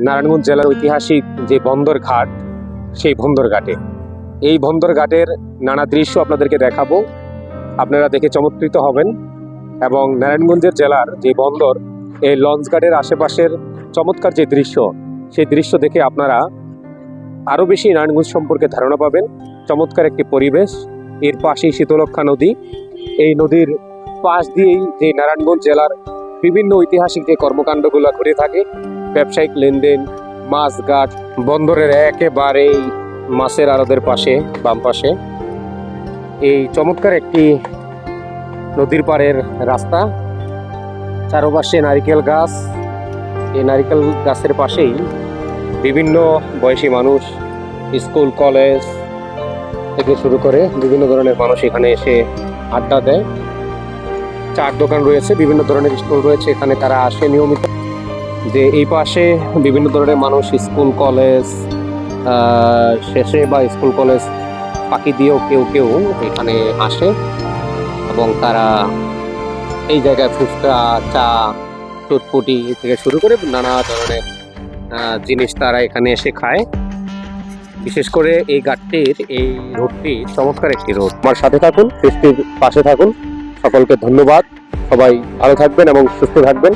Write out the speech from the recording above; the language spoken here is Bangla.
নারায়ণগঞ্জ জেলার ঐতিহাসিক যে বন্দর ঘাট, সেই বন্দর ঘাটে। এই বন্দর ঘাটের নানা দৃশ্য আপনাদেরকে দেখাবো, আপনারা দেখে চমৎকৃত হবেন। এবং নারায়ণগঞ্জের জেলার যে বন্দর, এই লঞ্চ ঘাটের আশেপাশের চমৎকার যে দৃশ্য, সেই দৃশ্য দেখে আপনারা আরও বেশি নারায়ণগঞ্জ সম্পর্কে ধারণা পাবেন। চমৎকার একটি পরিবেশ, এর পাশেই শীতলক্ষা নদী। এই নদীর পাশ দিয়েই যে নারায়ণগঞ্জ জেলার বিভিন্ন ঐতিহাসিক যে কর্মকাণ্ডগুলো ঘুরে থাকে, ব্যবসায়িক লেনদেন, মাছঘাট, বন্দরের একেবারেই মাছের আড়তের পাশে বাম পাশে এই চমৎকার একটি নদীর পাড়ের রাস্তা, চারপাশে নারিকেল গাছ। এই নারিকেল গাছের পাশেই বিভিন্ন বয়সী মানুষ, স্কুল কলেজ থেকে শুরু করে বিভিন্ন ধরনের মানুষ এখানে এসে আড্ডা দেয়। চার দোকান রয়েছে, বিভিন্ন ধরনের স্কুল রয়েছে, এখানে তারা আসে নিয়মিত। যে এই পাশে বিভিন্ন ধরনের মানুষ স্কুল কলেজ শেষে বা স্কুল কলেজ ফাঁকি দিয়েও কেউ কেউ এখানে আসে এবং তারা এই জায়গায় ফুচকা, চা, চটপটি থেকে শুরু করে নানা ধরনের জিনিস তারা এখানে এসে খায়। বিশেষ করে এই ঘাটটির এই রোডটি চমৎকার একটি রোড। আমার সাথে থাকুন, ফেস্টির পাশে থাকুন। সকলকে ধন্যবাদ। সবাই ভালো থাকবেন এবং সুস্থ থাকবেন।